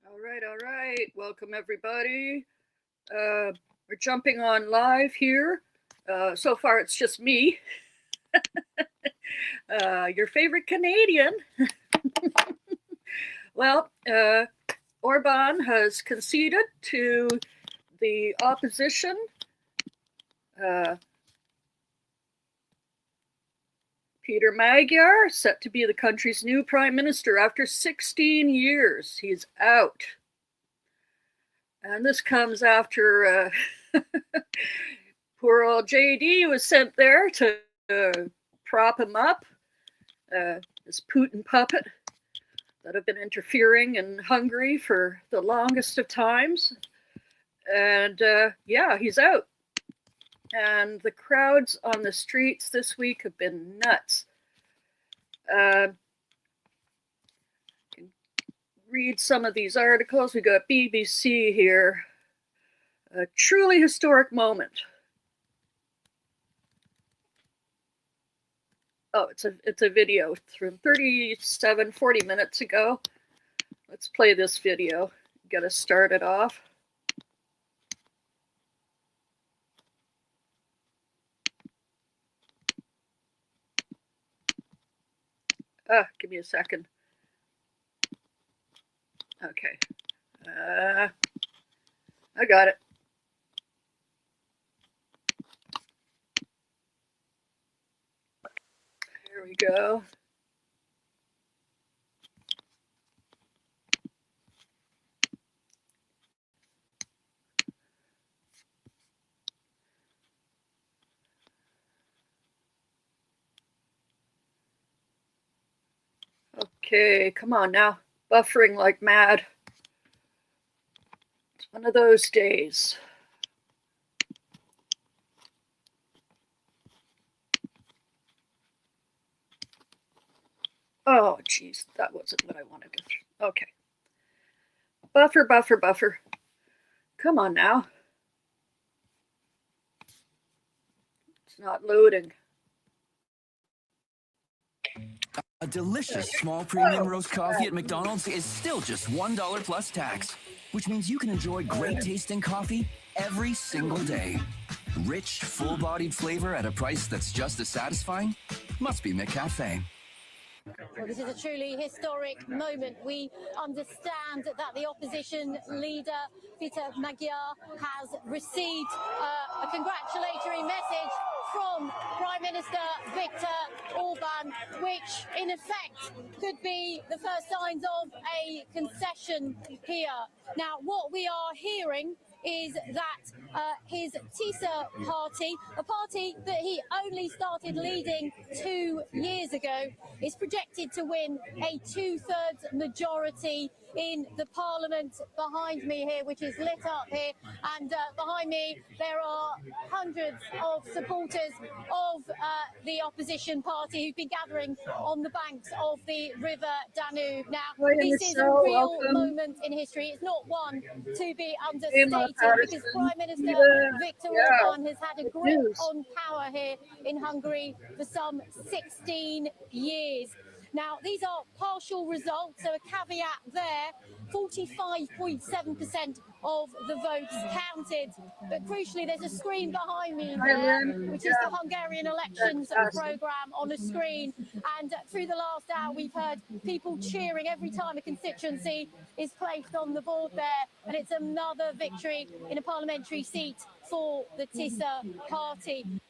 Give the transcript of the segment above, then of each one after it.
All right. Welcome, everybody. We're jumping on live here. So far, it's just me, your favorite Canadian. Well, Orban has conceded to the opposition. Peter Magyar, set to be the country's new prime minister after 16 years. He's out. And this comes after poor old JD was sent there to prop him up, this Putin puppet that have been interfering in Hungary for the longest of times. And yeah, he's out. And the crowds on the streets this week have been nuts. Read some of these articles. We got BBC here. A truly historic moment. Oh, it's a video from 40 minutes ago. Let's play this video. Got to start it off. Give me a second. Okay. I got it. Here we go. Okay, come on now. Buffering like mad. It's one of those days. Oh, geez, that wasn't what I wanted to. Okay. Buffer. Come on now. It's not loading. A delicious small premium roast coffee at McDonald's is still just $1 plus tax, which means you can enjoy great tasting coffee every single day. Rich, full-bodied flavor at a price that's just as satisfying? Must be McCafe. Well, this is a truly historic moment. We understand that the opposition leader, Peter Magyar, has received a congratulatory message from Prime Minister Viktor Orban, which in effect could be the first signs of a concession here. Now, what we are hearing is that his TISA party, a party that he only started leading 2 years ago, is projected to win a 2/3 majority in the parliament behind me here, which is lit up here. And behind me, there are hundreds of supporters of the opposition party who've been gathering on the banks of the River Danube. Now, this is a real moment in history. It's not one to be understated, because Prime Minister Viktor Orban has had a grip on power here in Hungary for some 16 years. Now, these are partial results, so a caveat there. 45.7% of the votes counted. But crucially, there's a screen behind me here, which is the Hungarian elections programme on a screen. And through the last hour, we've heard people cheering every time a constituency is placed on the board there. And it's another victory in a parliamentary seat for the TISA party.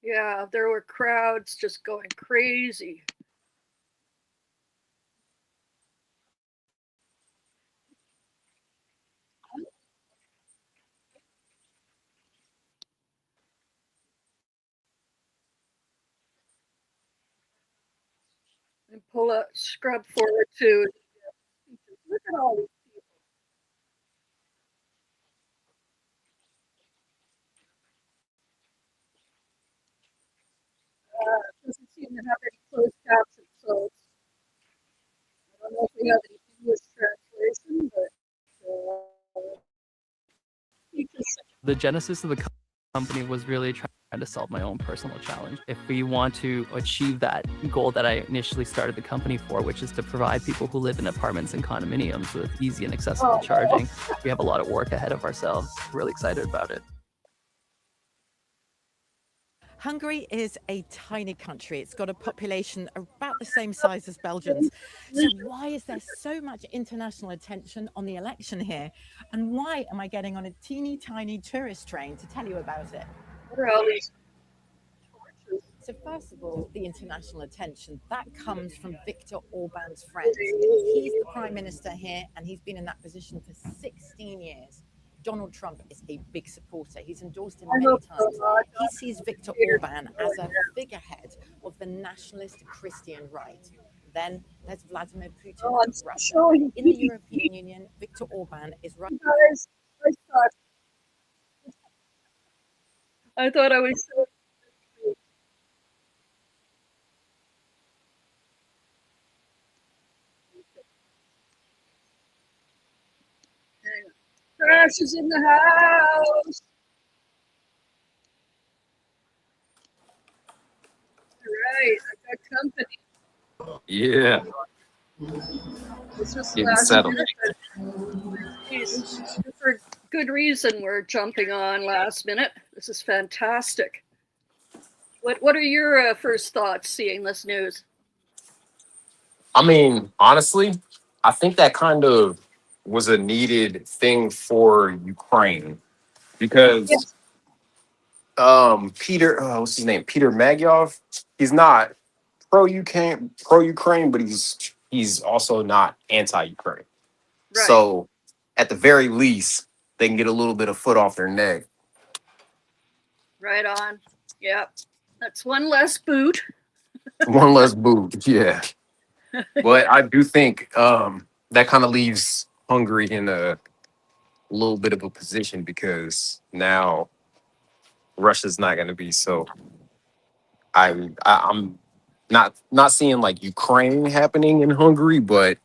Yeah, there were crowds just going crazy. And pull a scrub forward too. Look at all these people. It doesn't seem to have any closed captions, so I don't know if we have any English translation, but The genesis of the company was really trying trying to solve my own personal challenge. If we want to achieve that goal that I initially started the company for, which is to provide people who live in apartments and condominiums with easy and accessible charging, we have a lot of work ahead of ourselves. Really excited about it. Hungary is a tiny country. It's got a population about the same size as Belgium's. So why is there so much international attention on the election here? And why am I getting on a teeny tiny tourist train to tell you about it? What are all these torches? So first of all, the international attention, that comes from Viktor Orban's friends. He's the prime minister here, and he's been in that position for 16 years. Donald Trump is a big supporter. He's endorsed him many times. He sees Viktor Orban as a figurehead of the nationalist Christian right. Then there's Vladimir Putin of Russia. In the European Union, Viktor Orban is right. Guys, I thought I was so. Crash is in the house. All right, I got company. Yeah, This was getting last settled. minute. For good reason, we're jumping on last minute. This is fantastic. What are your first thoughts seeing this news? I mean, honestly, I think that kind of was a needed thing for Ukraine because Yes. Peter, what's his name? Peter Magyov. He's not pro Ukraine, but he's also not anti-Ukraine. Right. So at the very least, they can get a little bit of foot off their neck. Right on. Yep. That's one less boot. One less boot, yeah. But I do think that kind of leaves Hungary in a little bit of a position because now Russia's not going to be so. I'm not seeing like Ukraine happening in Hungary, but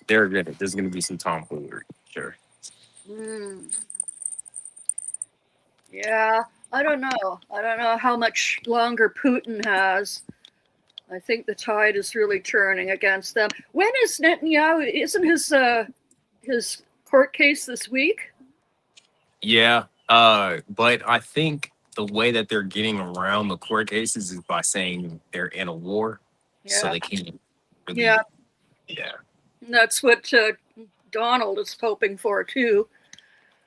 there's gonna be some tomfoolery, sure. Mm. Yeah, I don't know. I don't know how much longer Putin has. I think the tide is really turning against them. When is Netanyahu? Isn't his court case this week? Yeah, but I think the way that they're getting around the court cases is by saying they're in a war, so Yeah. they can't really. Yeah. Yeah. And that's what Donald is hoping for too.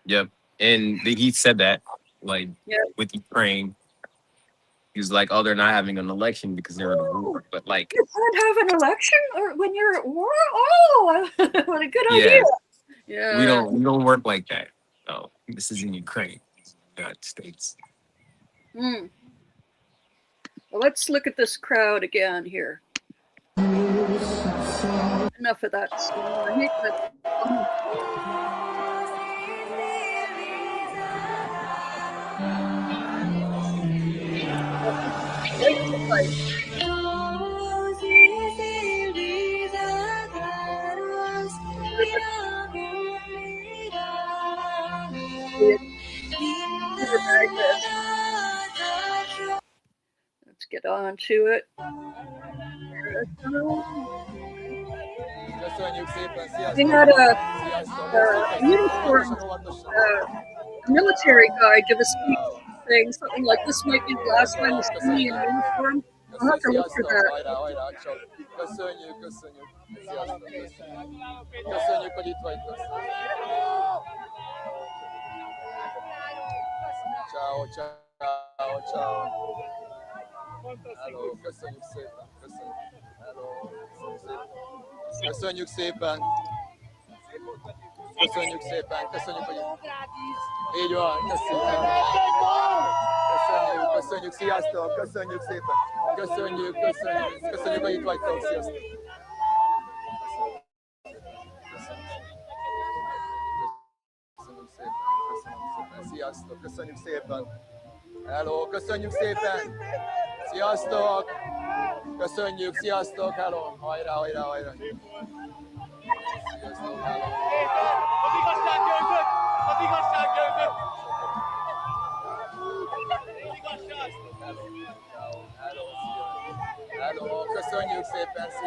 Yep. And he said that, like, Yeah. with Ukraine, he was like, "Oh, they're not having an election because they're in a war." But like, You can't have an election or when you're at war. Oh, what a good Yeah. idea! Yeah. we don't work like that. No, this is in Ukraine, United States. Hmm. Well, let's look at this crowd again here. Enough of that. I hate that. Let's get on to it. They had a uniformed military guy give a speech saying something like, "This might be the last time you see me in uniform." I'll have to look for that. Köszönjük, hogy itt vagytok. Ciao, ciao, ciao. Hello, köszönjük szépen. Köszönjük. Hello, köszönjük szépen. Köszönjük szépen. Köszönjük, hogy így van. Köszönjük. Köszönjük, köszönjük. Sziasztok. Köszönjük szépen. Köszönjük, köszönjük. Köszönjük, hogy itt vagytok. Sziasztok. Sziasztok, köszönjük szépen! Hello, köszönjük szépen! Sziasztok! Köszönjük, sziasztok! Hello! Hajrá, hajrá, hajrá! Sziasztok, hello! Az igazság győzött! Az igazság győzött! Az igazság!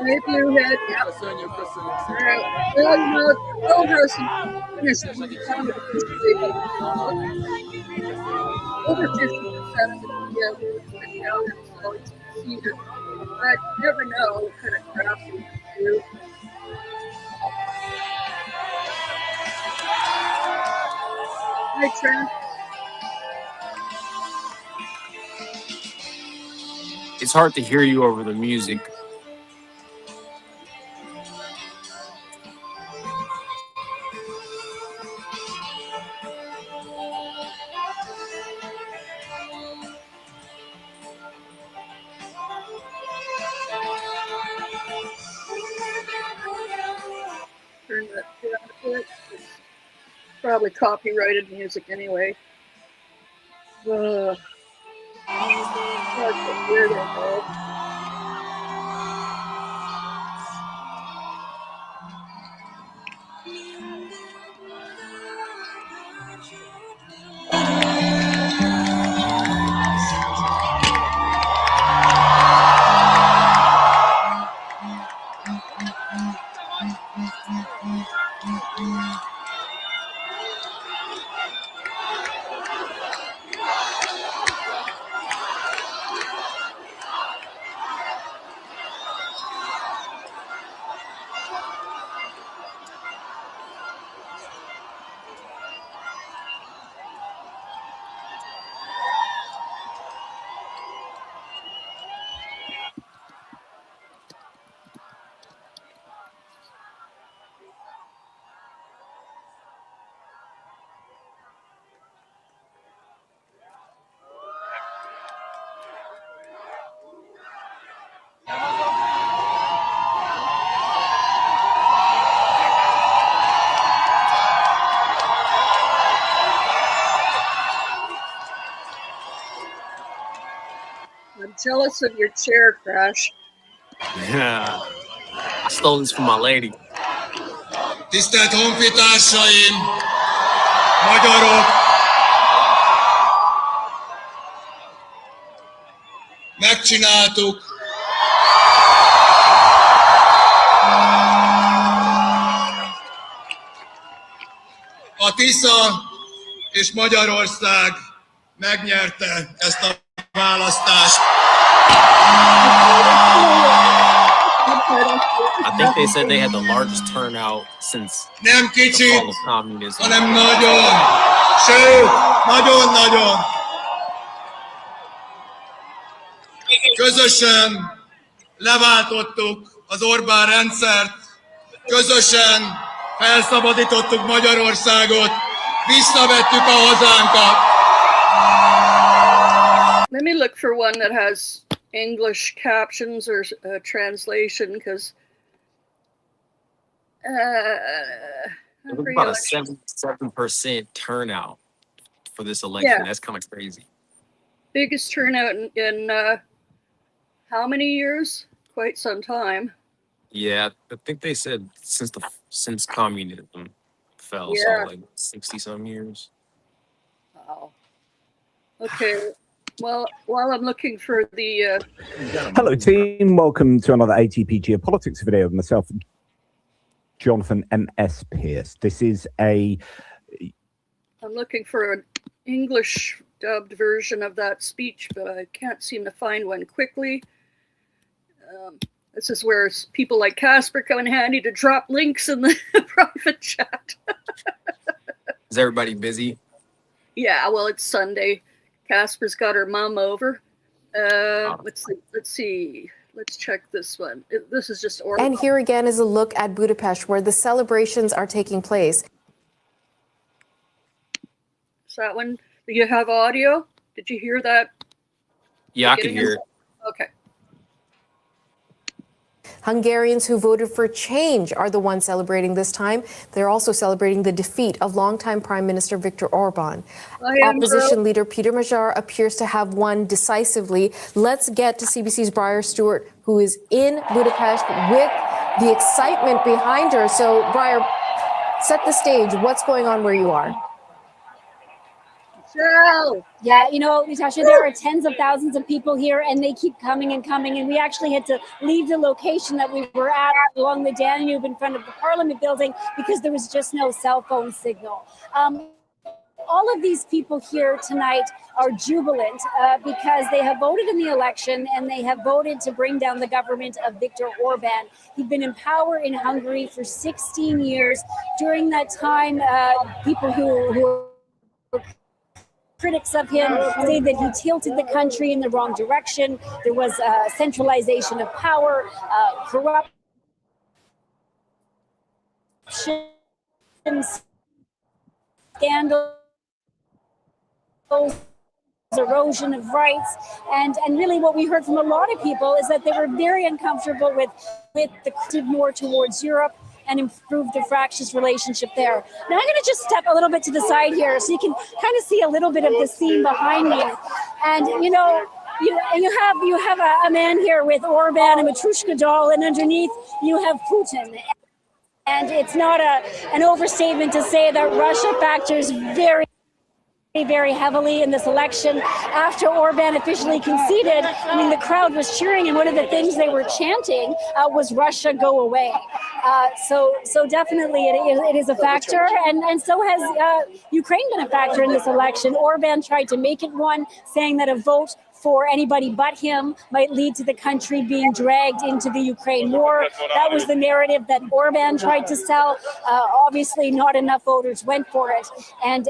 Hey, Bluehead. Yep. Köszönjük, köszönjük All szépen. right. Well, you know, it's over us and finished when we found it officially, but over 50% of the work's been counted, so it's conceded. But you never know what kind of crap we can do. Hi, Trent. It's hard to hear you over the music. Turn that down a bit. It's probably copyrighted music anyway. Okay, here they go. I'm jealous of your chair, Crash. Yeah. I stole this from my lady. Tisztelt honfitársaim, magyarok! Megcsináltuk! A Tisza és Magyarország megnyerte ezt a választást. I think they said they had the largest turnout since Nem the kicsit, fall of communism. hanem nagyon, sőt, nagyon-nagyon. Közösen leváltottuk az Orbán rendszert, közösen felszabadítottuk Magyarországot, visszavettük a hazánkat. Let me look for one that has English captions or translation, because It was about a 77% turnout for this election. Yeah. That's kind of crazy. biggest turnout in how many years? Quite some time. Yeah, I think they said since communism fell, Yeah. so like 60-some years. Wow. Okay. Well, while I'm looking for the Hello, team. Welcome to another ATP Geopolitics video of myself, Jonathan M.S. Pierce. This is I'm looking for an English dubbed version of that speech, but I can't seem to find one quickly. This is where people like Casper come in handy to drop links in the private chat. Is everybody busy? Yeah, well, it's Sunday. Casper's got her mom over. Let's see. Let's check this one. This is just Orban. And here again is a look at Budapest, where the celebrations are taking place. Is that one? Do you have audio? Did you hear that? Yeah, I can hear it. Okay. Hungarians who voted for change are the ones celebrating this time. They're also celebrating the defeat of longtime Prime Minister Viktor Orban. Opposition leader Peter Magyar appears to have won decisively. Let's get to CBC's Briar Stewart, who is in Budapest with the excitement behind her. So, Briar, set the stage. What's going on where you are? Michelle. Yeah, you know, Natasha, there are tens of thousands of people here, and they keep coming and coming. And we actually had to leave the location that we were at along the Danube in front of the Parliament building because there was just no cell phone signal. All of these people here tonight are jubilant because they have voted in the election and they have voted to bring down the government of Viktor Orban. He'd been in power in Hungary for 16 years. During that time, people who critics of him say that he tilted the country in the wrong direction. There was centralization of power, corruption, scandals, erosion of rights, and really what we heard from a lot of people is that they were very uncomfortable with the more towards Europe and improve the fractious relationship there. Now I'm going to just step a little bit to the side here so you can kind of see a little bit of the scene behind me. And you know, you have a man here with Orban and Matryoshka doll, and underneath you have Putin. And it's not an overstatement to say that Russia factors very heavily in this election. After Orban officially conceded, I mean, the crowd was cheering, and one of the things they were chanting was "Russia, go away." So definitely it is a factor, and so has Ukraine been a factor in this election. Orban tried to make it one, saying that a vote for anybody but him might lead to the country being dragged into the Ukraine war. That was the narrative that Orban tried to sell. Obviously, not enough voters went for it. And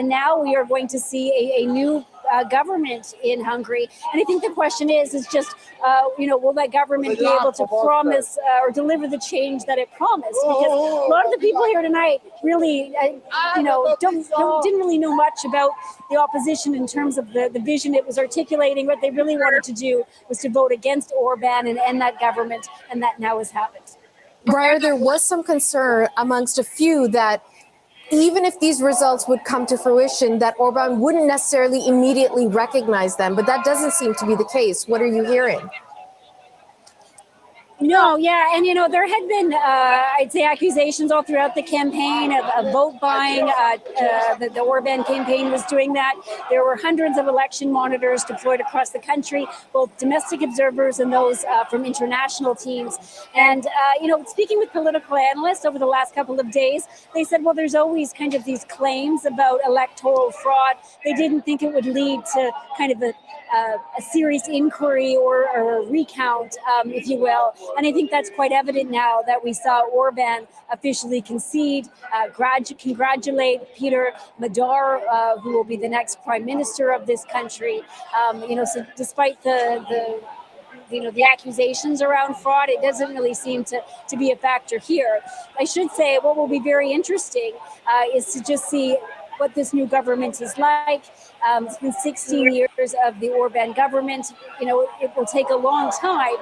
now we are going to see a new government in Hungary. And I think the question is just, will that government be able to promise or deliver the change that it promised? Because a lot of the people here tonight really, didn't really know much about the opposition in terms of the vision it was articulating. What they really wanted to do was to vote against Orban and end that government, and that now has happened. Briar, there was some concern amongst a few that even if these results would come to fruition, that Orban wouldn't necessarily immediately recognize them, but that doesn't seem to be the case. What are you hearing? No, yeah, and there had been, I'd say, accusations all throughout the campaign of vote buying. The Orban campaign was doing that. There were hundreds of election monitors deployed across the country, both domestic observers and those from international teams. And speaking with political analysts over the last couple of days, they said, well, there's always kind of these claims about electoral fraud. They didn't think it would lead to kind of a serious inquiry or a recount, if you will. And I think that's quite evident now that we saw Orban officially concede, congratulate Peter Madar, who will be the next prime minister of this country. So despite the accusations around fraud, it doesn't really seem to be a factor here. I should say what will be very interesting is to just see what this new government is like. It's been 16 years of the Orban government. It will take a long time,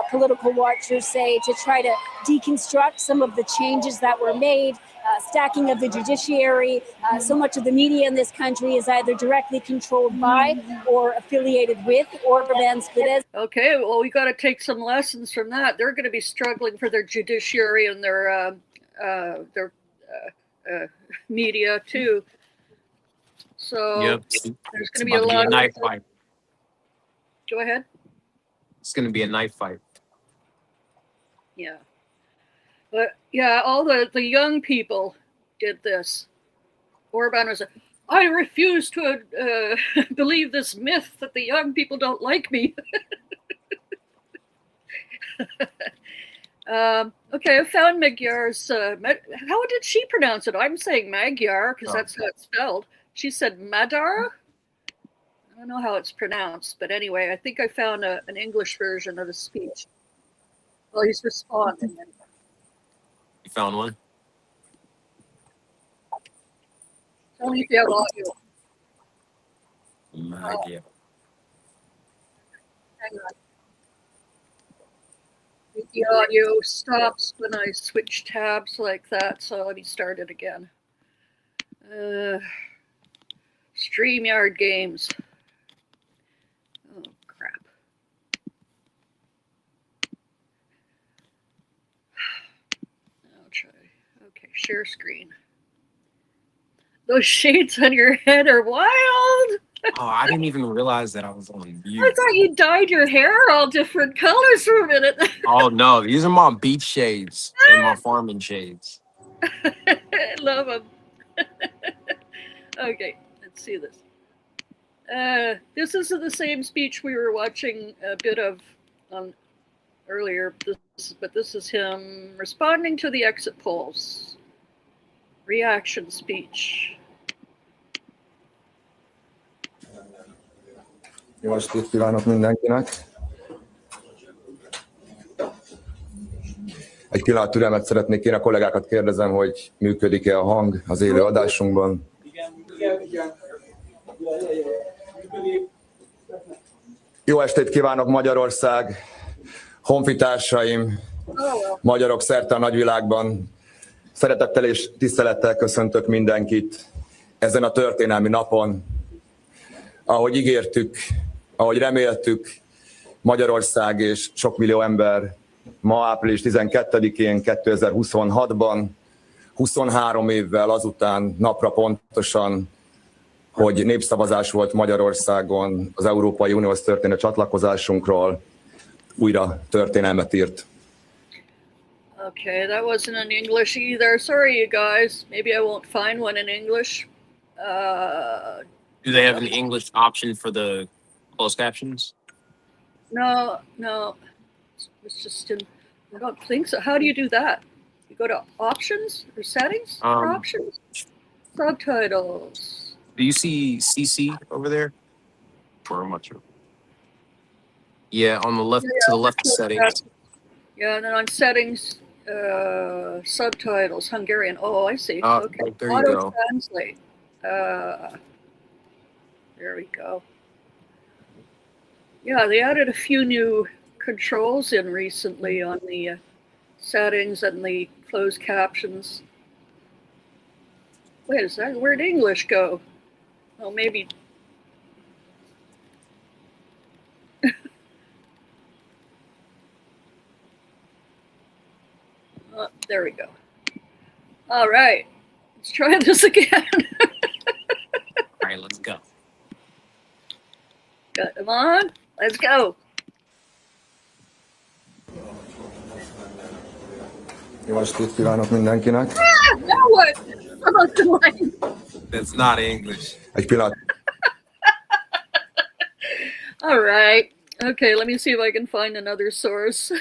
political watchers say, to try to deconstruct some of the changes that were made, stacking of the judiciary. So much of the media in this country is either directly controlled by or affiliated with Orban's Fidesz. Okay, well, we got to take some lessons from that. They're going to be struggling for their judiciary and their media too. So there's going to be a lot of knife fight. Go ahead. It's going to be a knife fight. Yeah. But yeah, all the young people did this. Orban was I refuse to believe this myth that the young people don't like me. Okay, I found Magyar's. How did she pronounce it? I'm saying Magyar because that's how it's spelled. She said Madar. I don't know how it's pronounced, but anyway, I think I found an English version of the speech. Well, he's responding. You found one? Tell me if you have audio. Magyar. Hang on. The audio stops when I switch tabs like that, so let me start it again. StreamYard games. Oh, crap. I'll try. Okay, share screen. Those shades on your head are wild. Oh, I didn't even realize that I was on I mute. thought you dyed your hair all different colors for a minute. Oh no, these are my beach shades and my farming shades. I love them. Okay, let's see this. This isn't the same speech we were watching a bit of earlier, but this is him responding to the exit polls. Reaction speech. Jó estét kívánok mindenkinek! Egy pillanat türelmet szeretnék kérni, a kollégákat kérdezem, hogy működik-e a hang az élő adásunkban. Jó estét kívánok Magyarország, honfitársaim, magyarok szerte a nagyvilágban. Szeretettel és tisztelettel köszöntök mindenkit ezen a történelmi napon. Ahogy ígértük, ahogy reméltük, Magyarország és sok millió ember ma április 12-én 2026-ban, 23 évvel azután napra pontosan, hogy népszavazás volt Magyarországon az Európai Unióhoz történő csatlakozásunkról, újra történelmet írt. Okay, that wasn't in English either. Sorry, you guys. Maybe I won't find one in English. Do they have an English option for the closed captions? No. It's just in. I don't think so. How do you do that? You go to options or settings or options? Subtitles. Do you see CC over there? Or much? Yeah, on the left, to the left of settings. Yeah, and then on settings, subtitles, Hungarian. Oh, I see. Okay. There you Auto go. translate. There we go. Yeah, they added a few new controls in recently on the settings and the closed captions. Wait a second, where'd English go? Oh, maybe. There we go. All right, let's try this again. All right, let's go. Got them on. Let's go. Jó estét kívánok mindenkinek! Now what? I'm on the line. That's not English. Egy pillanat. All right. Okay, let me see if I can find another source.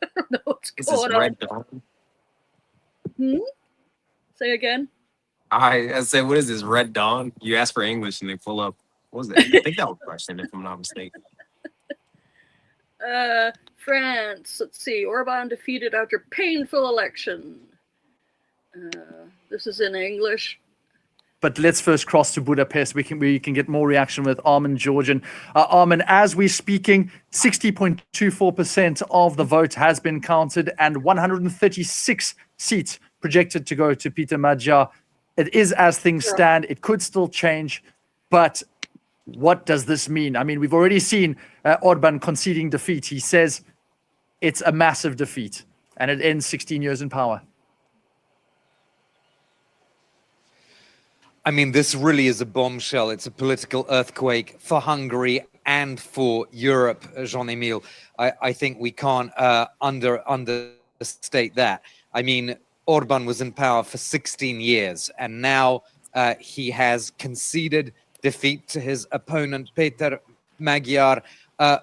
I don't know what's Is this going on. Red Dawn? Say again. I said, what is this, Red Dawn? You ask for English and they pull up. What was that? I think that was Russian, if I'm not mistaken. France. Let's see. Orban defeated after painful election. This is in English. But let's first cross to Budapest. We can get more reaction with Armin Georgian. Armin, as we're speaking, 60.24% of the vote has been counted and 136 seats projected to go to Peter Magyar. It is as things stand. It could still change, but what does this mean? I mean, we've already seen Orban conceding defeat. He says it's a massive defeat and it ends 16 years in power. I mean, this really is a bombshell. It's a political earthquake for Hungary and for Europe, Jean-Emile. I think we can't understate that. I mean, Orban was in power for 16 years, and now he has conceded defeat to his opponent, Peter Magyar.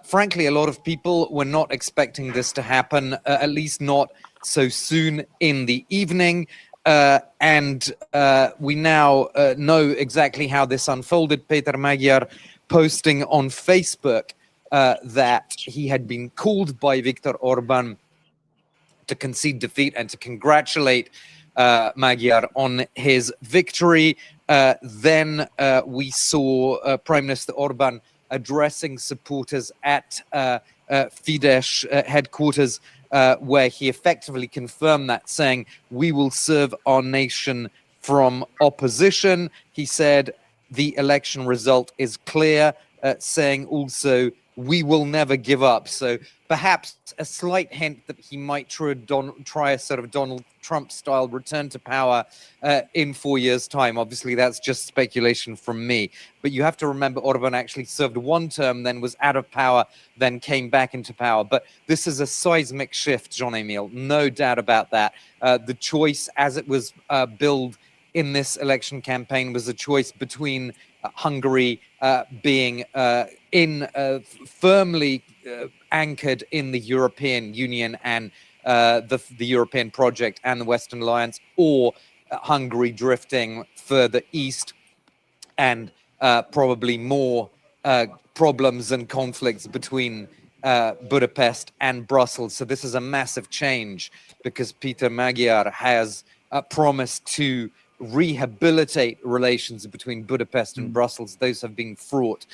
Frankly, a lot of people were not expecting this to happen, at least not so soon in the evening. And we now know exactly how this unfolded. Peter Magyar posting on Facebook that he had been called by Viktor Orban to concede defeat and to congratulate Magyar on his victory. Then we saw Prime Minister Orban addressing supporters at Fidesz headquarters, where he effectively confirmed that, saying, "We will serve our nation from opposition." He said the election result is clear, saying also we will never give up. So perhaps a slight hint that he might try a sort of Donald Trump-style return to power in 4 years' time. Obviously, that's just speculation from me. But you have to remember Orban actually served one term, then was out of power, then came back into power. But this is a seismic shift, Jean-Emile, no doubt about that. The choice as it was billed in this election campaign was a choice between Hungary being firmly anchored in the European Union and the European project and the Western Alliance, or Hungary drifting further east and probably more problems and conflicts between Budapest and Brussels. So this is a massive change because Peter Magyar has promised to rehabilitate relations between Budapest and Brussels. Those have been fraught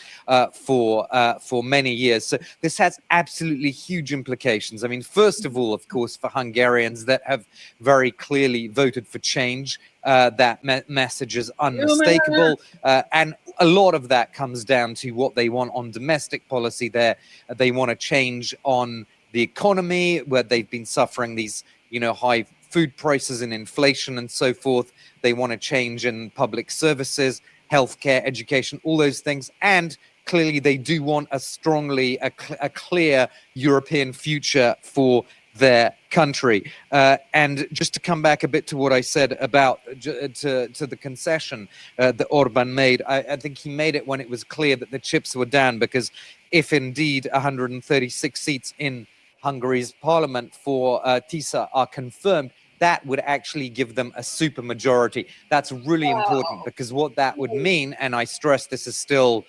for many years. So this has absolutely huge implications. I mean, first of all, of course, for Hungarians that have very clearly voted for change, that message is unmistakable. And a lot of that comes down to what they want on domestic policy there. They want to change on the economy, where they've been suffering these, high food prices and inflation and so forth. They want to change in public services, healthcare, education, all those things. And clearly they do want a clear European future for their country. And just to come back a bit to what I said about to the concession that Orban made, I think he made it when it was clear that the chips were down, because if indeed 136 seats in Hungary's parliament for TISA are confirmed, that would actually give them a supermajority. That's really important, because what that would mean, and I stress this is still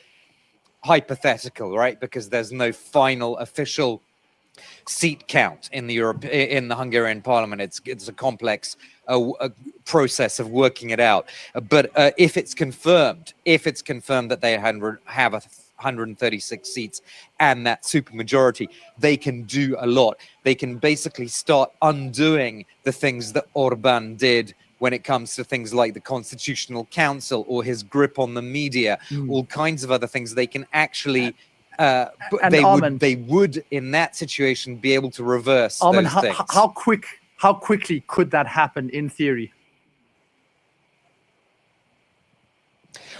hypothetical, right? Because there's no final official seat count in the Hungarian parliament. It's a complex process of working it out. But if it's confirmed that they have 136 seats and that supermajority, they can do a lot. They can basically start undoing the things that Orban did when it comes to things like the Constitutional Council or his grip on the media, all kinds of other things. They can actually they would in that situation be able to reverse those things. How quickly could that happen in theory?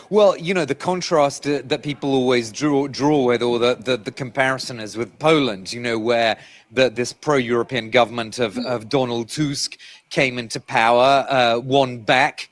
Well, the contrast that people always draw with, or the comparison is with Poland, where this pro-European government of Donald Tusk came into power, won back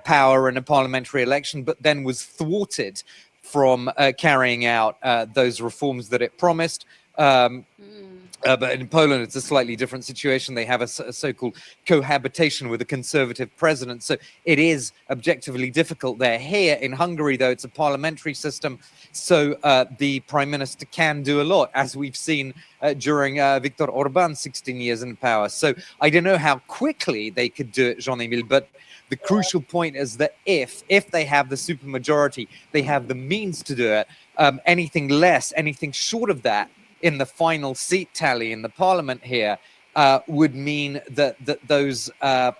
power in a parliamentary election, but then was thwarted from carrying out those reforms that it promised. But in Poland, it's a slightly different situation. They have a so-called cohabitation with a conservative president. So it is objectively difficult there. Here in Hungary, though, it's a parliamentary system. So the prime minister can do a lot, as we've seen during Viktor Orban's 16 years in power. So I don't know how quickly they could do it, Jean-Emile, but the crucial point is that if they have the supermajority, they have the means to do it. Anything less, anything short of that, in the final seat tally in the parliament here, would mean that those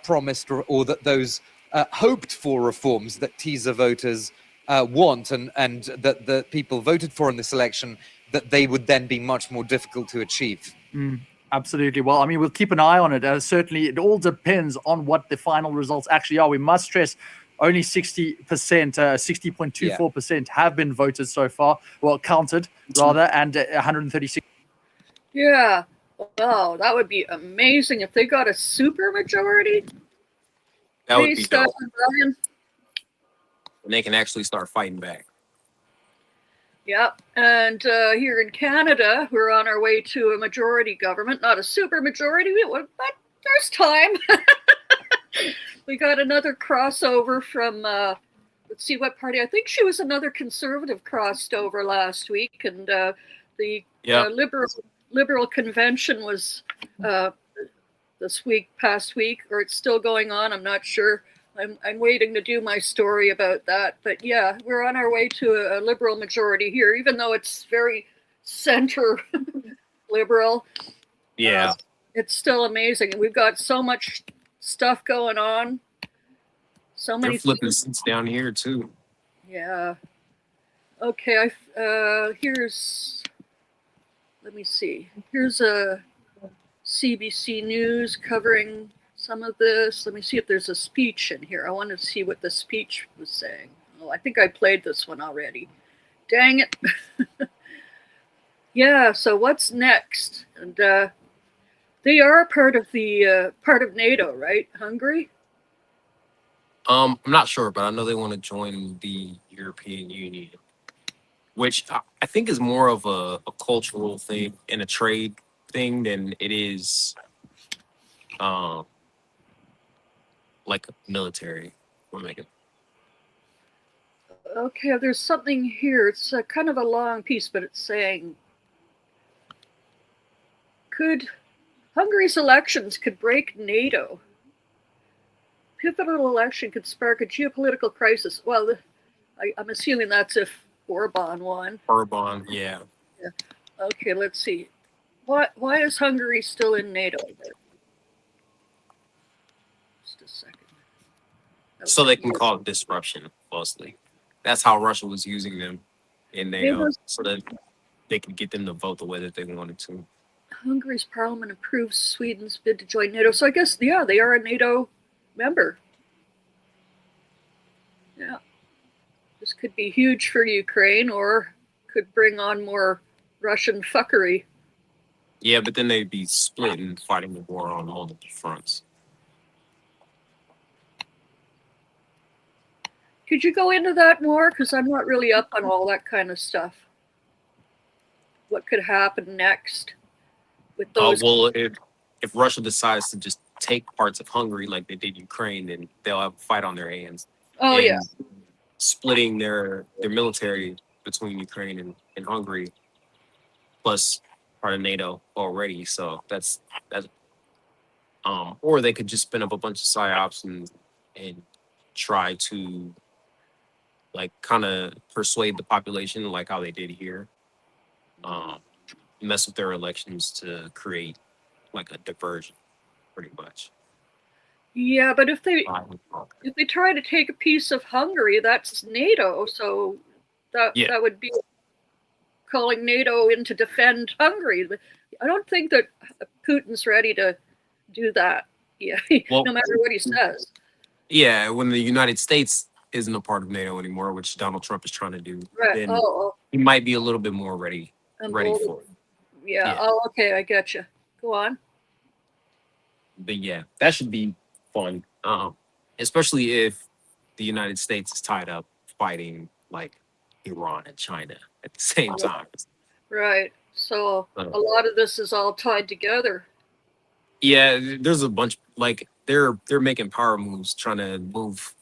promised or that those hoped for reforms that TISA voters want and that the people voted for in this election, that they would then be much more difficult to achieve. Absolutely. Well, I mean, we'll keep an eye on it. Certainly, it all depends on what the final results actually are. We must stress only 60%, 60.24% have been voted so far, well, counted rather, and 136. Yeah. Wow, that would be amazing if they got a super majority. That would be dope. And they can actually start fighting back. Yep. And here in Canada, we're on our way to a majority government, not a super majority, but there's time. We got another crossover from, let's see what party. I think she was another conservative crossed over last week. And the Liberal convention was past week, or it's still going on. I'm not sure. I'm waiting to do my story about that. But yeah, we're on our way to a Liberal majority here, even though it's very center Liberal. Yeah. It's still amazing. We've got so much stuff going on. So many. They're flipping seats down here too. Yeah. Okay. Here's let me see. Here's a CBC News covering some of this. Let me see if there's a speech in here. I want to see what the speech was saying. Oh, I think I played this one already. Dang it. Yeah, so what's next? And they are part of NATO, right? Hungary? I'm not sure, but I know they want to join the European Union, which I think is more of a cultural thing and a trade thing than it is like military. We're making. Okay, there's something here. It's kind of a long piece, but it's saying, Hungary's elections could break NATO. Pivotal election could spark a geopolitical crisis. Well, I'm assuming that's if Orban won. Orban, yeah. Okay, let's see. Why is Hungary still in NATO? Just a second. So they can call it disruption, mostly. That's how Russia was using them in NATO, so that they could get them to vote the way that they wanted to. Hungary's parliament approves Sweden's bid to join NATO. So I guess, yeah, they are a NATO member. Yeah. This could be huge for Ukraine or could bring on more Russian fuckery. Yeah, but then they'd be split and fighting the war on multiple fronts. Could you go into that more? Because I'm not really up on all that kind of stuff. What could happen next with those? Well, if Russia decides to just take parts of Hungary like they did Ukraine, then they'll have a fight on their hands. Oh, yeah. Splitting their military between Ukraine and Hungary, plus part of NATO already. So that's or they could just spin up a bunch of psyops and try to like kind of persuade the population like how they did here. Mess with their elections to create like a diversion, pretty much. Yeah, but if they try to take a piece of Hungary, that's NATO. So that would be calling NATO in to defend Hungary. I don't think that Putin's ready to do that. Yeah, well, no matter what he says. Yeah, when the United States isn't a part of NATO anymore, which Donald Trump is trying to do, then he might be a little bit more ready for it. Yeah. Oh, okay, I get you. Go on. But yeah, that should be fun, especially if the United States is tied up fighting like Iran and China at the same time. Right. So a lot of this is all tied together. Yeah, there's a bunch like they're making power moves, trying to move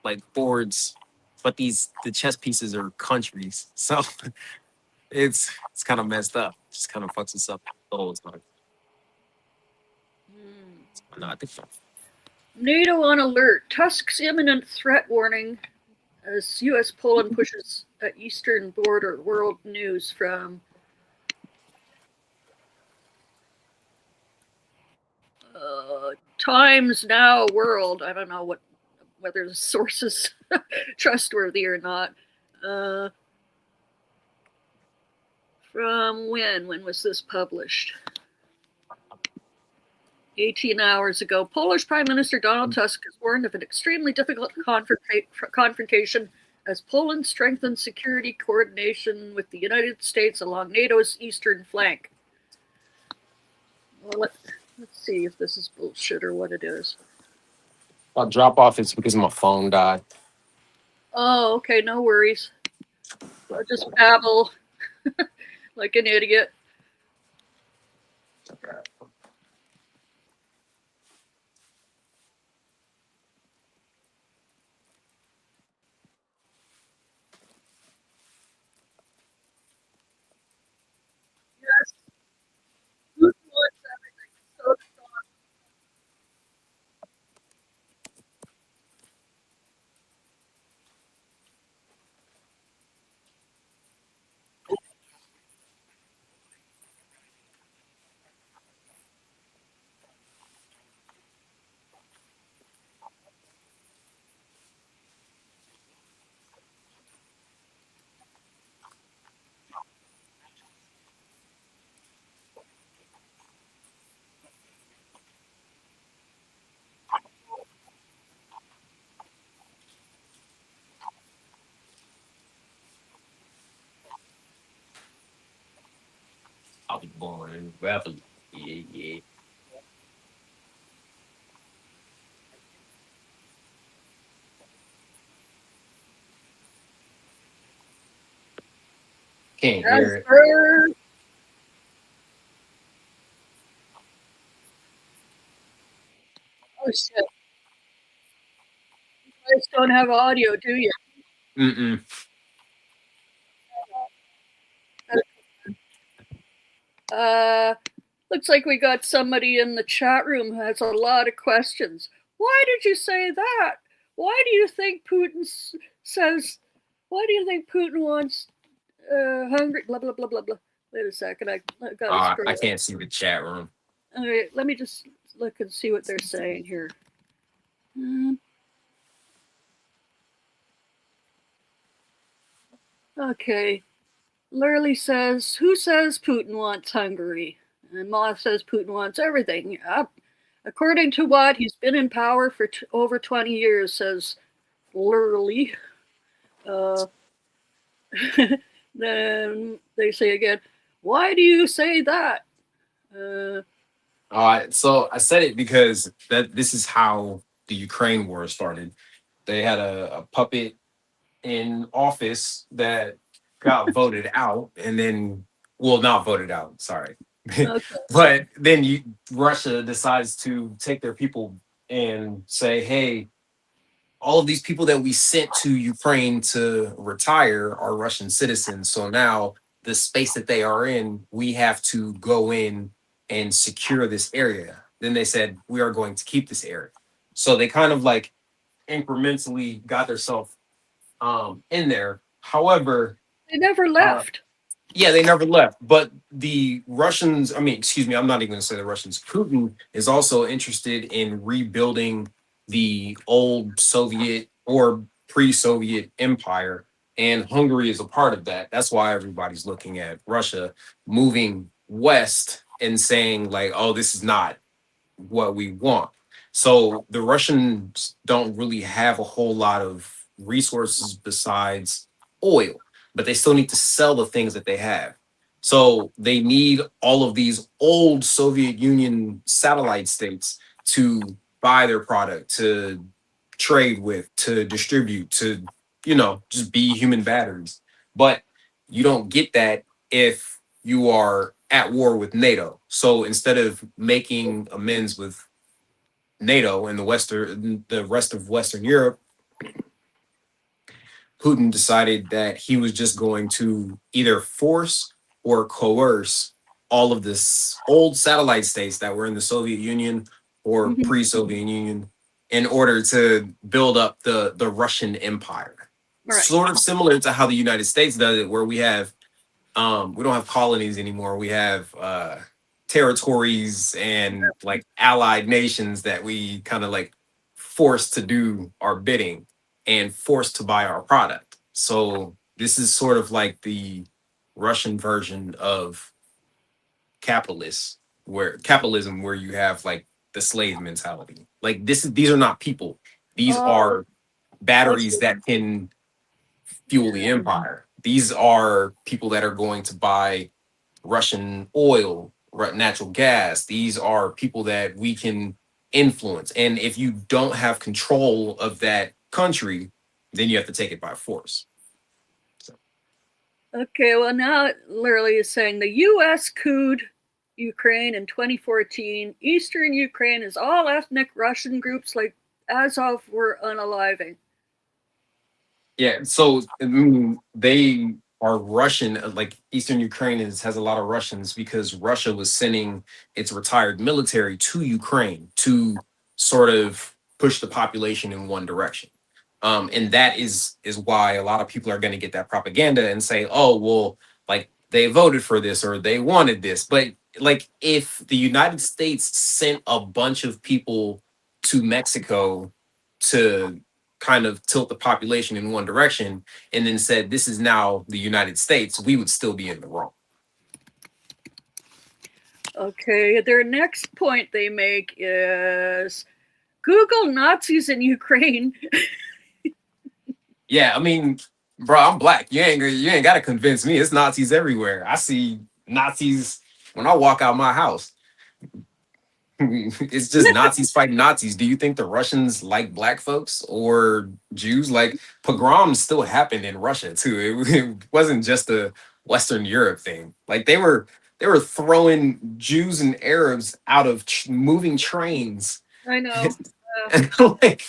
like boards, but the chess pieces are countries, so it's kind of messed up. Just kind of fucks us up the whole time. No, I think so. NATO on alert. Tusk's imminent threat warning as U.S. Poland pushes eastern border. World News from Times Now World. I don't know whether the source is trustworthy or not. From when? When was this published? 18 hours ago. Polish Prime Minister Donald Tusk has warned of an extremely difficult confrontation as Poland strengthens security coordination with the United States along NATO's eastern flank. Well, let's see if this is bullshit or what it is. I'll drop off. It's because my phone died. Oh, okay. No worries. I'll just babble like an idiot. Yes. Putin wants everything. So I was born in Babylon. Yeah, yeah. Can't Yes, hear it. sir. Oh shit! You guys don't have audio, do you? Mm-mm. Looks like we got somebody in the chat room who has a lot of questions. Why did you say that? Why do you think Putin says? Why do you think Putin wants Hungary? Blah blah blah blah blah. Wait a second, I got to I can't see the chat room. All right, let me just look and see what they're saying here. Okay. Lurley says, who says Putin wants Hungary? And Moth says Putin wants everything. According to what? He's been in power for over 20 years, says Lurley. Then they say again, why do you say that? So I said it because this is how the Ukraine war started. They had a puppet in office that got voted out, and then, well, not voted out, sorry. Okay. But then Russia decides to take their people and say, hey, all of these people that we sent to Ukraine to retire are Russian citizens. So now the space that they are in, we have to go in and secure this area. Then they said, we are going to keep this area. So they kind of like incrementally got themselves in there. However, they never left. Yeah, they never left. But the Russians, I'm not even going to say the Russians. Putin is also interested in rebuilding the old Soviet or pre-Soviet empire, and Hungary is a part of that. That's why everybody's looking at Russia moving west and saying like, oh, this is not what we want. So the Russians don't really have a whole lot of resources besides oil, but they still need to sell the things that they have. So they need all of these old Soviet Union satellite states to buy their product, to trade with, to distribute, to, just be human batteries. But you don't get that if you are at war with NATO. So instead of making amends with NATO and the rest of Western Europe, Putin decided that he was just going to either force or coerce all of this old satellite states that were in the Soviet Union or pre-Soviet Union in order to build up the Russian empire. Right. Sort of similar to how the United States does it, where we have we don't have colonies anymore. We have territories and like allied nations that we kind of like forced to do our bidding and forced to buy our product. So this is sort of like the Russian version of capitalism, where you have like the slave mentality. Like these are not people. These are batteries that can fuel the empire. These are people that are going to buy Russian oil, natural gas. These are people that we can influence. And if you don't have control of that country, then you have to take it by force. So. Okay, well now literally is saying the U.S. couped Ukraine in 2014. Eastern Ukraine is all ethnic Russian groups like Azov were unaliving. Yeah, so they are Russian, like Eastern Ukraine has a lot of Russians because Russia was sending its retired military to Ukraine to sort of push the population in one direction. And that is why a lot of people are going to get that propaganda and say, oh, well, like they voted for this or they wanted this. But like if the United States sent a bunch of people to Mexico to kind of tilt the population in one direction and then said, this is now the United States, we would still be in the wrong. Okay, their next point they make is Google Nazis in Ukraine. Yeah, I mean, bro, I'm black. You ain't got to convince me. It's Nazis everywhere. I see Nazis When I walk out my house, it's just Nazis fighting Nazis. Do you think the Russians like black folks or Jews? Like pogroms still happened in Russia too. It wasn't just a Western Europe thing. Like they were throwing Jews and Arabs out of moving trains. I know. Like,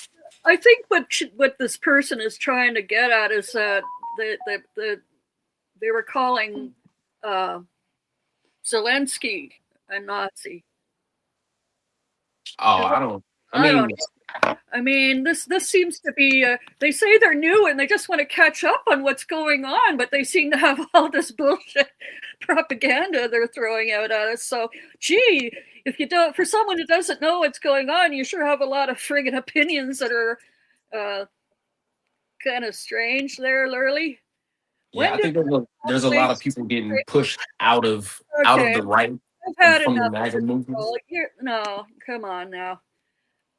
I think what this person is trying to get at is that they were calling Zelensky a Nazi. oh, I mean, this seems to be. They say they're new and they just want to catch up on what's going on, but they seem to have all this bullshit propaganda they're throwing out at us. So, gee, if you don't, for someone who doesn't know what's going on, you sure have a lot of friggin' opinions that are kind of strange there, Lurley. yeah, I think there's a lot of people getting pushed out of the right I've had from the enough MAGA of this movement. troll. No, come on now.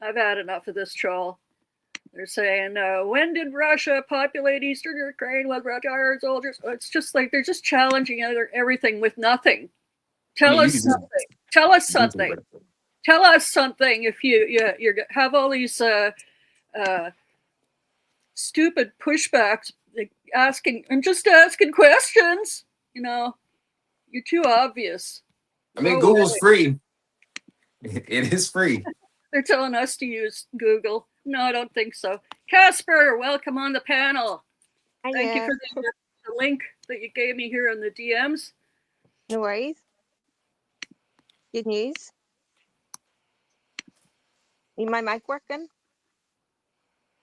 I've had enough of this troll. They're saying, when did Russia populate Eastern Ukraine with retired soldiers? It's just like they're just challenging everything with nothing. Tell us something. Tell us something. Tell us something. If you have all these stupid pushbacks, asking questions, you're too obvious. I mean, Google's free. It is free. They're telling us to use Google. No, I don't think so. Casper, welcome on the panel. Thank you for the link that you gave me here in the DMs. No worries. Good news. Is my mic working?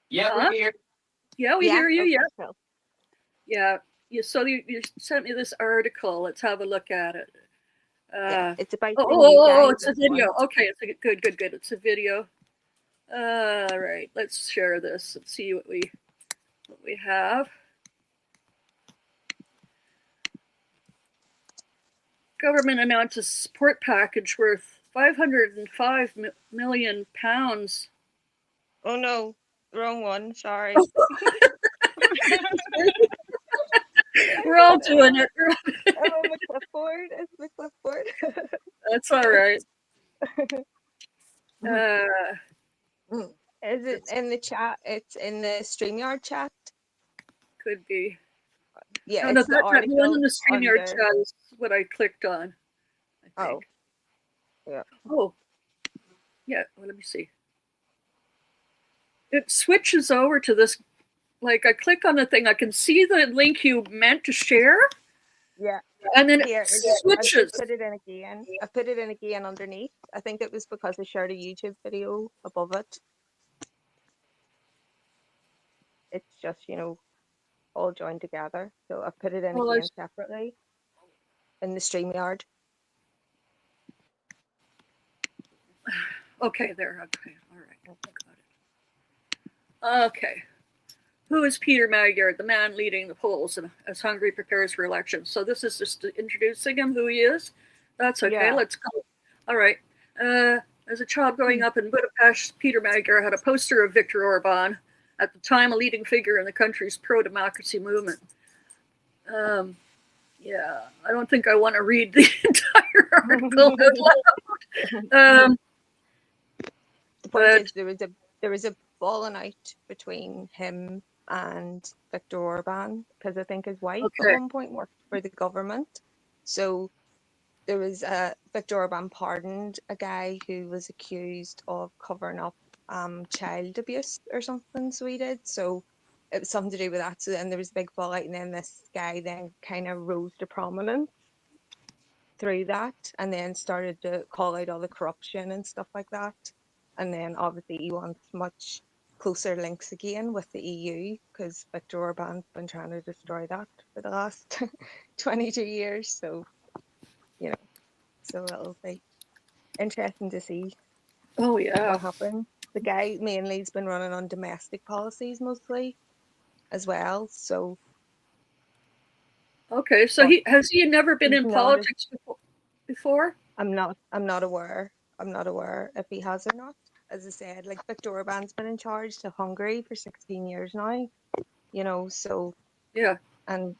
Yeah, we're here. Yeah, we hear you. Okay, Yeah. cool. Yeah. So you sent me this article. Let's have a look at it. It's about. It's a video. Okay, it's good. It's a video. All right, let's share this and see what we have. Government announces support package worth £505 million. Oh no, wrong one. Sorry. We're all doing it. I'm on my clipboard. It's my clipboard. That's all right. Is it in the chat? It's in the StreamYard chat. Could be. Yeah, no, it's the that one article in the StreamYard under... chat is what I clicked on. I think. Yeah. Oh, yeah. Well, let me see. It switches over to this. Like I click on the thing, I can see the link you meant to share. Yeah. And then Here, it switches. I put it in again. I put it in again underneath. I think it was because I shared a YouTube video above it. It's just, all joined together. So I put it in again separately in the StreamYard. Okay, there. Okay, all right. Got it. Okay. Who is Peter Magyar, the man leading the polls as Hungary prepares for elections? So this is just introducing him, who he is. That's okay. Yeah. Let's go. All right. As a child growing up in Budapest, Peter Magyar had a poster of Viktor Orban, at the time a leading figure in the country's pro-democracy movement. Yeah, I don't think I want to read the entire article out loud. The point is there was a falling out between him and Viktor Orban, because I think his wife at one point worked for the government. So there was Viktor Orban pardoned a guy who was accused of covering up child abuse or something, so he did. So it was something to do with that. So then there was a big fallout, and then this guy then kind of rose to prominence through that, and then started to call out all the corruption and stuff like that. And then obviously he wants much closer links again with the EU, because Viktor Orban's been trying to destroy that for the last 22 years. So, so it'll be interesting to see what happens. The guy mainly has been running on domestic policies mostly as well. So okay, so has he never been in politics before? I'm not aware if he has or not. As I said, like Viktor Orban's been in charge of Hungary for 16 years now, so yeah, and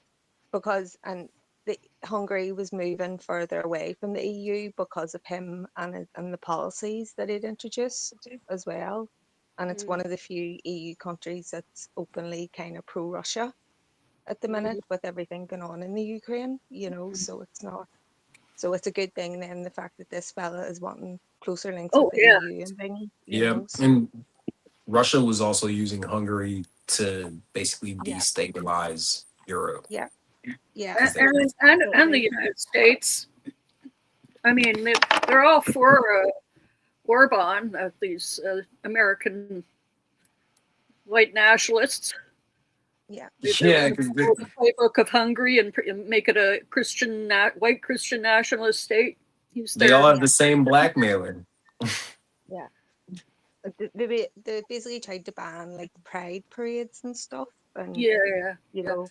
Hungary was moving further away from the EU because of him and the policies that he'd introduced as well. And it's one of the few EU countries that's openly kind of pro-Russia at the minute, with everything going on in the Ukraine, you know, so it's not. So it's a good thing then, the fact that this fella is wanting closer links with the EU and things. Know, so. And Russia was also using Hungary to basically destabilize Europe. Yeah. And the United States. I mean, they're all for Orban, these American white nationalists. Yeah. The playbook of Hungary and make it a Christian, white Christian nationalist state. They all have the same blackmailer. Yeah. They basically tried to ban like the pride parades and stuff, and you know,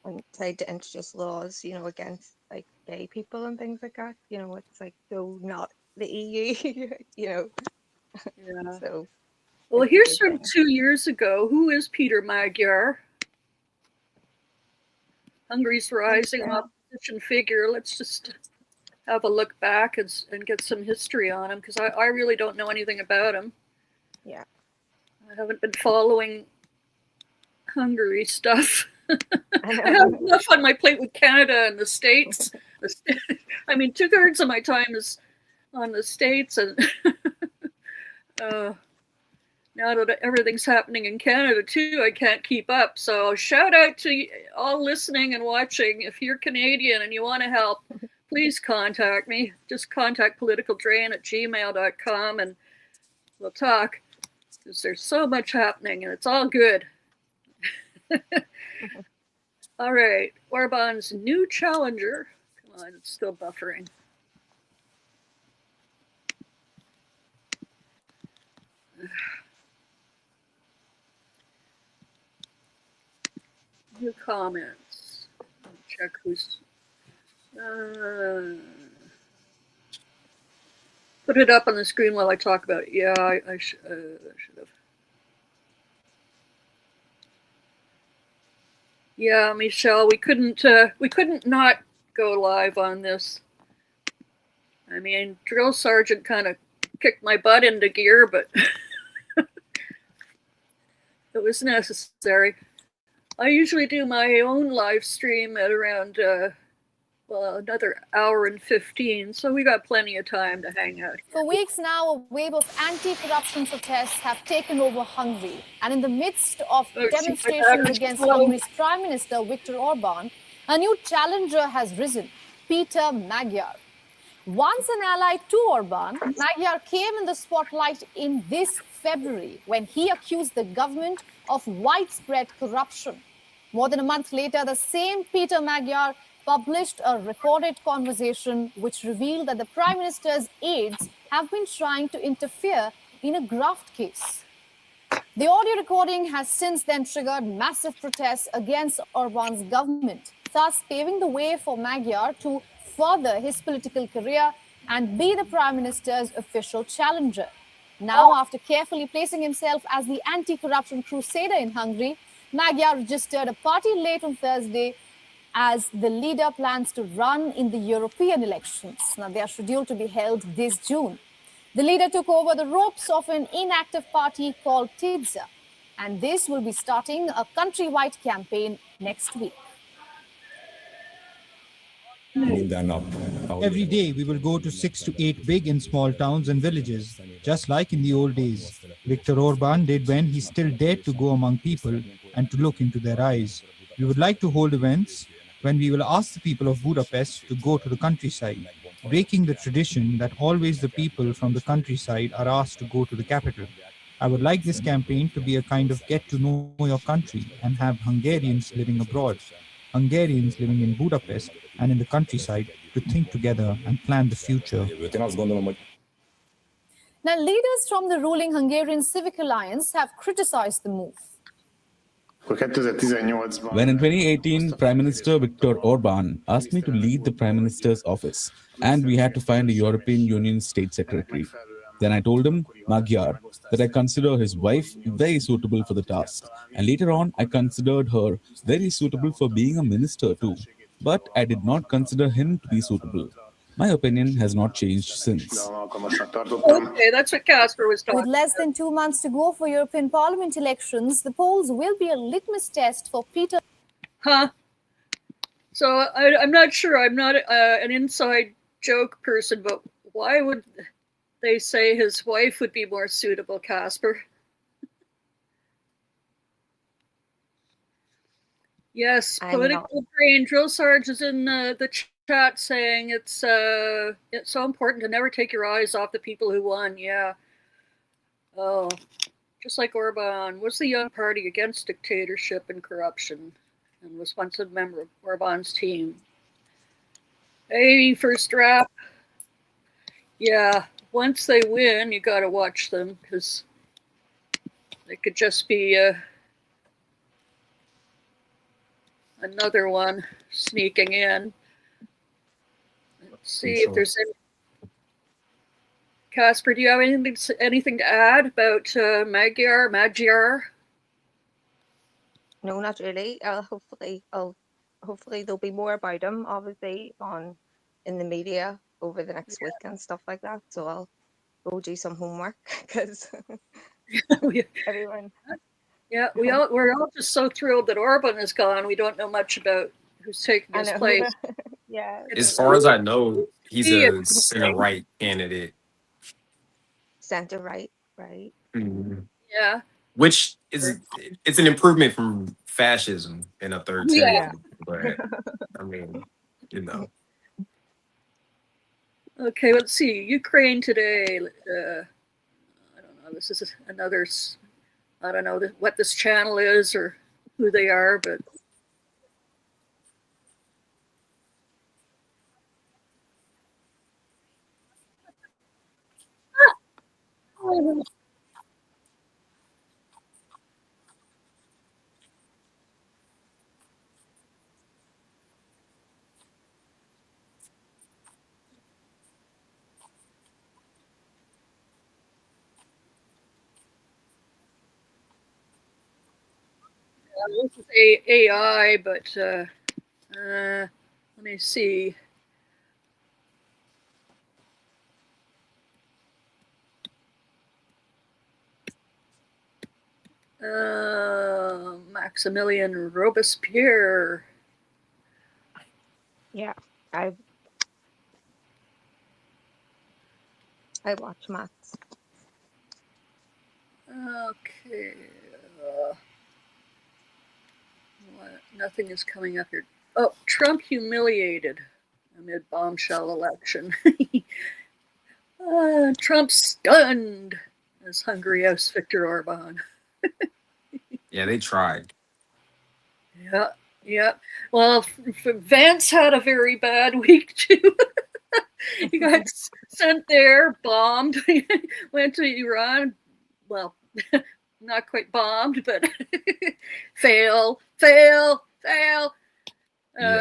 and tried to introduce laws, you know, against like gay people and things like that. You know, it's like so not the EU, you know. Yeah. So. Well, here's from 2 years ago. Who is Peter Magyar? Hungary's rising opposition figure. Let's just have a look back and get some history on him, because I really don't know anything about him. Yeah. I haven't been following Hungary stuff. I have enough on my plate with Canada and the States. I mean, 2/3 of my time is on the States, and now that everything's happening in Canada too, I can't keep up. So shout out to all listening and watching. If you're Canadian and you want to help, please contact me. Just contact politicaldrain@gmail.com and we'll talk, because there's so much happening and it's all good. All right, Orban's new challenger. Come on, it's still buffering. New comments. Check who's. Put it up on the screen while I talk about it. Yeah, I should have. Yeah, Michelle, we couldn't not go live on this. I mean, drill sergeant kind of kicked my butt into gear, but it was necessary. I usually do my own live stream at around another hour and 15, so we got plenty of time to hang out. For weeks now, a wave of anti-corruption protests have taken over Hungary. And in the midst of demonstrations against Hungary's Prime Minister Viktor Orban, a new challenger has risen, Peter Magyar. Once an ally to Orban, Magyar came in the spotlight in this February when he accused the government of widespread corruption. More than a month later, the same Peter Magyar published a recorded conversation which revealed that the Prime Minister's aides have been trying to interfere in a graft case. The audio recording has since then triggered massive protests against Orban's government, thus paving the way for Magyar to further his political career and be the Prime Minister's official challenger. Now, after carefully placing himself as the anti-corruption crusader in Hungary, Magyar registered a party late on Thursday as the leader plans to run in the European elections. Now, they are scheduled to be held this June. The leader took over the ropes of an inactive party called CONCEDES, and this will be starting a countrywide campaign next week. Every day we will go to 6 to 8 big and small towns and villages, just like in the old days. Viktor Orban did when he still dared to go among people and to look into their eyes. We would like to hold events when we will ask the people of Budapest to go to the countryside, breaking the tradition that always the people from the countryside are asked to go to the capital. I would like this campaign to be a kind of get to know your country and have Hungarians living abroad, Hungarians living in Budapest and in the countryside to think together and plan the future. Now, leaders from the ruling Hungarian Civic Alliance have criticized the move. When in 2018, Prime Minister Viktor Orban asked me to lead the Prime Minister's office, and we had to find a European Union State Secretary. Then I told him, Magyar, that I consider his wife very suitable for the task. And later on, I considered her very suitable for being a minister too. but I did not consider him to be suitable. My opinion has not changed since. Okay, that's what Casper was talking With less than 2 months to go for European Parliament elections, the polls will be a litmus test for Peter. Huh? So I'm not sure. I'm not an inside joke person, but why would they say his wife would be more suitable, Casper? Yes, political brain. Drill Sarge is in the chat saying it's so important to never take your eyes off the people who won. Yeah. Oh, just like Orban was the young party against dictatorship and corruption, and was once a member of Orban's team. Hey, first draft. Yeah, once they win, you got to watch them because they could just be another one sneaking in. Let's see if there's any. Casper, do you have anything to add about Magyar? No, not really. Hopefully there'll be more about him, obviously, in the media over the next week and stuff like that. So I'll go do some homework because everyone. Yeah, we're all just so thrilled that Orban is gone. We don't know much about who's taking his place. Yeah. As far as I know, he's a center-right candidate. Center-right, right? Mm-hmm. Yeah. Which it's an improvement from fascism in a third term. Yeah. But I mean, you know. Okay, let's see. Ukraine today. I don't know. This is another. I don't know what this channel is or who they are, but. This is AI, but let me see. Maximilian Robespierre. Yeah, I watch Max. Okay. Nothing is coming up here. Oh, Trump humiliated amid bombshell election. Trump stunned as Hungary oust Viktor Orban. Yeah, they tried. Yeah. Well, Vance had a very bad week too. He got sent there, bombed, went to Iran. Well, not quite bombed, but fail. Yeah,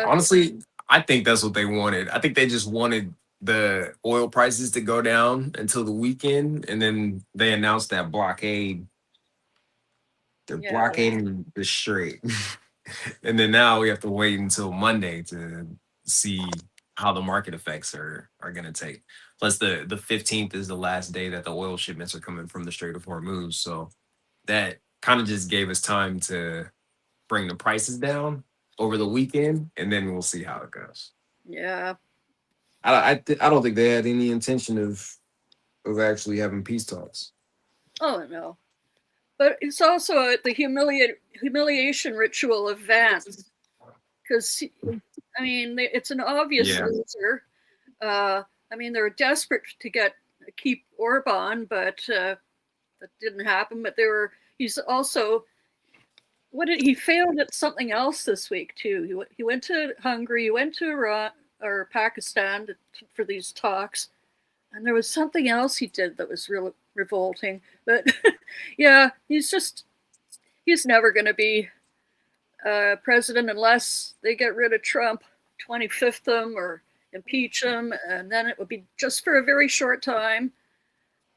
honestly, I think that's what they wanted. I think they just wanted the oil prices to go down until the weekend, and then they announced that blockade. They're blockading the strait. And then now we have to wait until Monday to see how the market effects are going to take. Plus, the 15th is the last day that the oil shipments are coming from the Strait of Hormuz. So that kind of just gave us time to bring the prices down over the weekend, and then we'll see how it goes. Yeah. I don't think they had any intention of actually having peace talks. Oh, no. But it's also the humiliation ritual of Vance. Because, I mean, it's an obvious loser. I mean, they're desperate to keep Orban, but that didn't happen. But he's also, he failed at something else this week, too. He went to Hungary, he went to Iran or Pakistan for these talks. And there was something else he did that was really revolting. But yeah, he's never going to be president unless they get rid of Trump, 25th him or impeach him, and then it would be just for a very short time.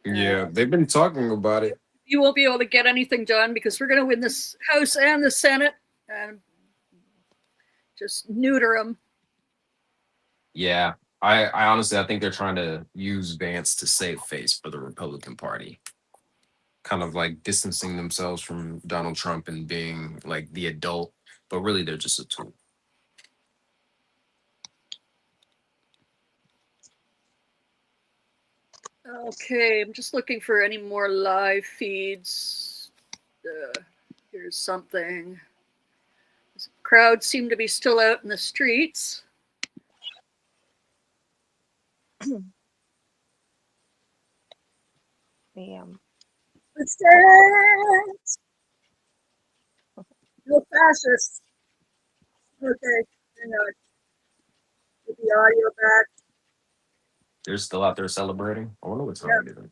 Yeah, they've been talking about it. You won't be able to get anything done because we're going to win this House and the Senate and just neuter him. Yeah, I honestly I think they're trying to use Vance to save face for the Republican Party, kind of like distancing themselves from Donald Trump and being like the adult, but really they're just a tool. Okay, I'm just looking for any more live feeds. Here's something. The crowd seem to be still out in the streets. Resistance! No fascists. Okay, hang on. Get the audio back. They're still out there celebrating. I wonder what's wrong with them.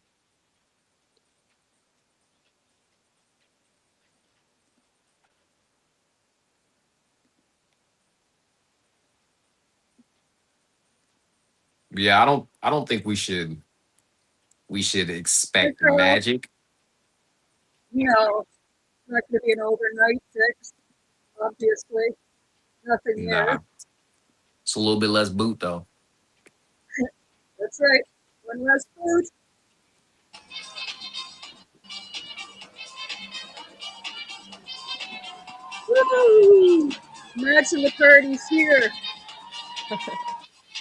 Yeah, I don't think we should expect magic. No, it's not going to be an overnight fix, obviously. Nothing Nah. there. It's a little bit less boot though. That's right. One less food. Woo! Imagine the parties here.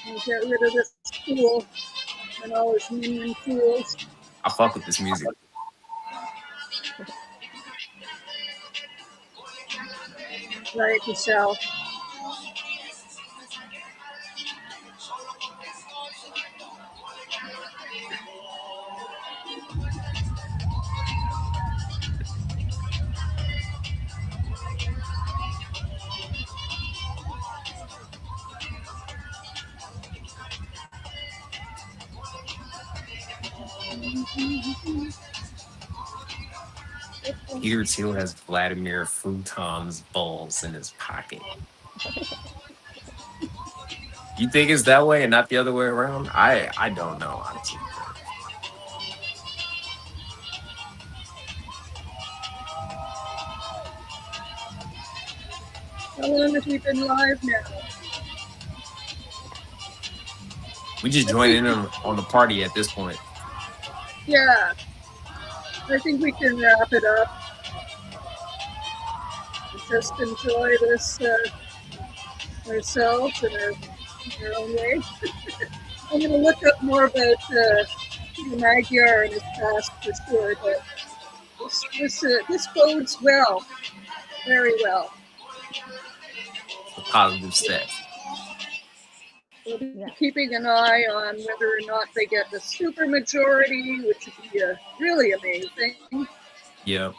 We'll get rid of this fool and all his minion fools. I fuck with this music. Right, Michelle. Peter Thiel has Vladimir Futon's balls in his pocket. You think it's that way and not the other way around? I don't know, honestly. How long have we been live now? We just join in on the party at this point. Yeah. I think we can wrap it up. Just enjoy this ourselves in our own way. I'm going to look up more about Peter Magyar and his past for sure, but this bodes well, very well. A positive step. We'll be keeping an eye on whether or not they get the supermajority, which would be really amazing. Yeah.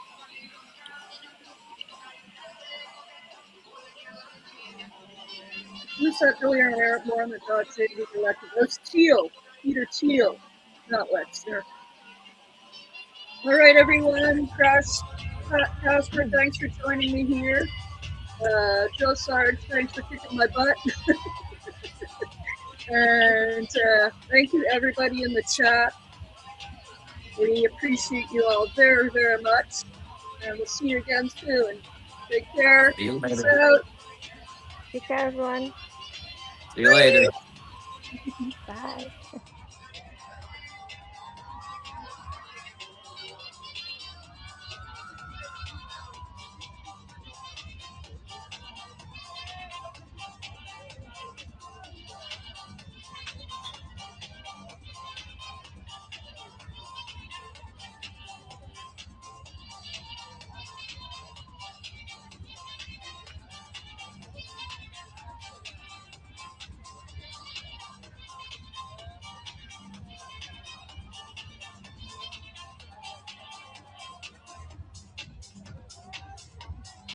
Who said earlier on Eric Moore that God said he was elected? That's Thiel, Peter Thiel, not Wexner. All right, everyone. Casper, thanks for joining me here. Joe Sarge, thanks for kicking my butt. And thank you, everybody in the chat. We appreciate you all very, very much. And we'll see you again soon. Take care. See you later. Peace out. Take care, everyone. See you later. Bye.